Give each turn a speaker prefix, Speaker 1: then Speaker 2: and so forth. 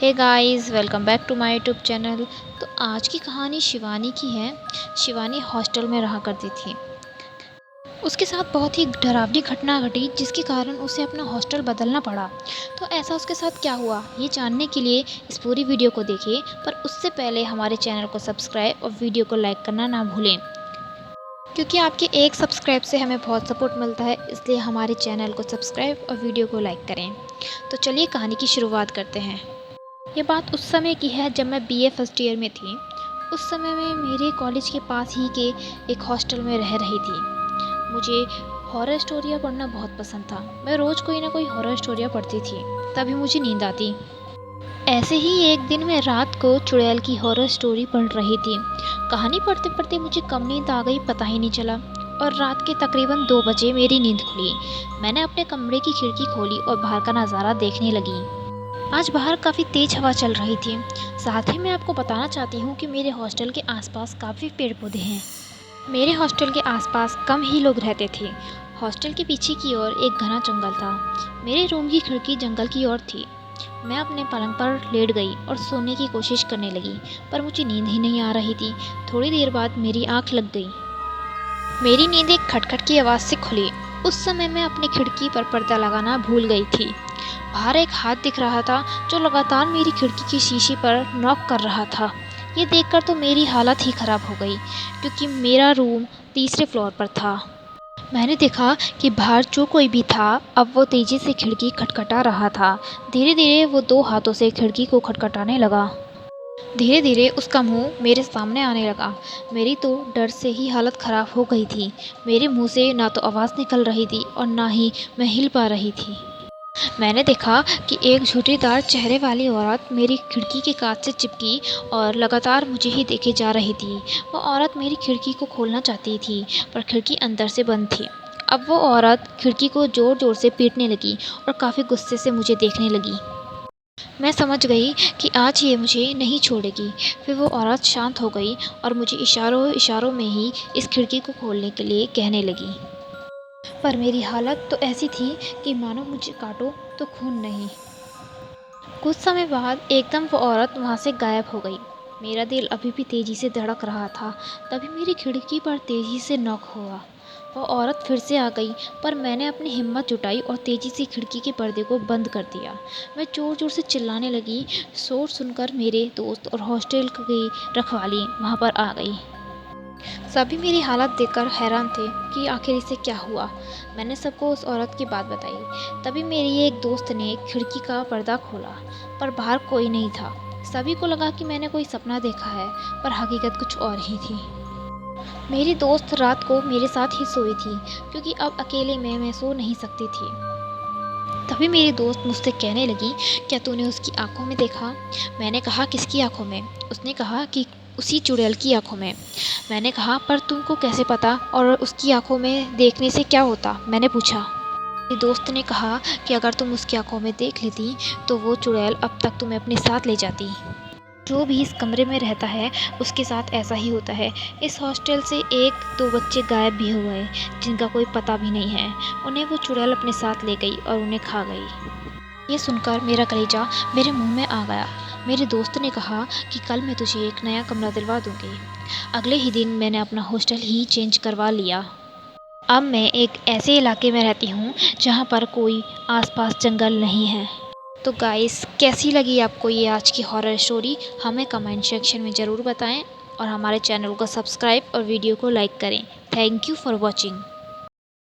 Speaker 1: Hey guys, welcome back to my YouTube channel. तो आज की कहानी शिवानी की है। शिवानी हॉस्टल में रहा करती थी। उसके साथ बहुत ही डरावनी घटना घटी जिसके कारण उसे अपना हॉस्टल बदलना पड़ा। तो ऐसा उसके साथ क्या हुआ, ये जानने के लिए इस पूरी वीडियो को देखिए। पर उससे पहले हमारे चैनल को सब्सक्राइब और वीडियो को लाइक करना ना भूलें, क्योंकि आपके एक सब्सक्राइब से हमें बहुत सपोर्ट मिलता है। इसलिए हमारे चैनल को सब्सक्राइब और वीडियो को लाइक करें। तो चलिए कहानी की शुरुआत करते हैं। ये बात उस समय की है जब मैं बीए फर्स्ट ईयर में थी। उस समय मैं मेरे कॉलेज के पास ही के एक हॉस्टल में रह रही थी। मुझे हॉरर स्टोरियाँ पढ़ना बहुत पसंद था। मैं रोज़ कोई ना कोई हॉरर स्टोरियाँ पढ़ती थी, तभी मुझे नींद आती। ऐसे ही एक दिन मैं रात को चुड़ैल की हॉरर स्टोरी पढ़ रही थी। कहानी पढ़ते पढ़ते मुझे कब नींद आ गई पता ही नहीं चला, और रात के तकरीबन 2 बजे मेरी नींद खुली। मैंने अपने कमरे की खिड़की खोली और बाहर का नज़ारा देखने लगी। आज बाहर काफ़ी तेज़ हवा चल रही थी। साथ ही मैं आपको बताना चाहती हूँ कि मेरे हॉस्टल के आसपास काफ़ी पेड़ पौधे हैं। मेरे हॉस्टल के आसपास कम ही लोग रहते थे। हॉस्टल के पीछे की ओर एक घना जंगल था। मेरे रूम की खिड़की जंगल की ओर थी। मैं अपने पलंग पर लेट गई और सोने की कोशिश करने लगी, पर मुझे नींद ही नहीं आ रही थी। थोड़ी देर बाद मेरी आँख लग गई। मेरी नींद एक खटखट की आवाज़ से खुली। उस समय मैं अपनी खिड़की पर पर्दा लगाना भूल गई थी। बाहर एक हाथ दिख रहा था जो लगातार मेरी खिड़की की शीशे पर नॉक कर रहा था। ये देखकर तो मेरी हालत ही ख़राब हो गई, क्योंकि मेरा रूम तीसरे फ्लोर पर था। मैंने देखा कि बाहर जो कोई भी था, अब वो तेज़ी से खिड़की खटखटा रहा था। धीरे धीरे वो 2 हाथों से खिड़की को खटखटाने लगा। धीरे धीरे उसका मुंह मेरे सामने आने लगा। मेरी तो डर से ही हालत ख़राब हो गई थी। मेरे मुंह से ना तो आवाज़ निकल रही थी और ना ही मैं हिल पा रही थी। मैंने देखा कि एक झुर्रीदार चेहरे वाली औरत मेरी खिड़की के कांच से चिपकी और लगातार मुझे ही देखे जा रही थी। वो औरत मेरी खिड़की को खोलना चाहती थी, पर खिड़की अंदर से बंद थी। अब वो औरत खिड़की को ज़ोर ज़ोर से पीटने लगी और काफ़ी गुस्से से मुझे देखने लगी। मैं समझ गई कि आज ये मुझे नहीं छोड़ेगी। फिर वो औरत शांत हो गई और मुझे इशारों इशारों में ही इस खिड़की को खोलने के लिए कहने लगी। पर मेरी हालत तो ऐसी थी कि मानो मुझे काटो तो खून नहीं। कुछ समय बाद एकदम वो औरत वहाँ से गायब हो गई। मेरा दिल अभी भी तेज़ी से धड़क रहा था। तभी मेरी खिड़की पर तेज़ी से नॉक हुआ। वो औरत फिर से आ गई, पर मैंने अपनी हिम्मत जुटाई और तेज़ी से खिड़की के पर्दे को बंद कर दिया। मैं ज़ोर ज़ोर से चिल्लाने लगी। शोर सुनकर मेरे दोस्त और हॉस्टल की रखवाली वहाँ पर आ गई। सभी मेरी हालत देखकर हैरान थे कि आखिर इसे क्या हुआ। मैंने सबको उस औरत की बात बताई। तभी मेरी एक दोस्त ने खिड़की का पर्दा खोला, पर बाहर कोई नहीं था। सभी को लगा कि मैंने कोई सपना देखा है, पर हकीकत कुछ और ही थी। मेरी दोस्त रात को मेरे साथ ही सोई थी, क्योंकि अब अकेले में मैं सो नहीं सकती थी। तभी मेरी दोस्त मुझसे कहने लगी, क्या तूने उसकी आंखों में देखा? मैंने कहा, किसकी आंखों में? उसने कहा कि उसी चुड़ैल की आंखों में। मैंने कहा, पर तुमको कैसे पता, और उसकी आंखों में देखने से क्या होता? मैंने पूछा। मेरी दोस्त ने कहा कि अगर तुम उसकी आंखों में देख लेती तो वो चुड़ैल अब तक तुम्हें अपने साथ ले जाती। जो भी इस कमरे में रहता है उसके साथ ऐसा ही होता है। इस हॉस्टल से 1-2 बच्चे गायब भी हो गए, जिनका कोई पता भी नहीं है। उन्हें वो चुड़ैल अपने साथ ले गई और उन्हें खा गई। ये सुनकर मेरा कलेजा मेरे मुंह में आ गया। मेरे दोस्त ने कहा कि कल मैं तुझे एक नया कमरा दिलवा दूंगी। अगले ही दिन मैंने अपना हॉस्टल ही चेंज करवा लिया। अब मैं एक ऐसे इलाके में रहती हूँ जहाँ पर कोई आसपास जंगल नहीं है। तो गाइस, कैसी लगी आपको ये आज की हॉरर स्टोरी? हमें कमेंट सेक्शन में ज़रूर बताएं, और हमारे चैनल को सब्सक्राइब और वीडियो को लाइक करें। Thank you for watching.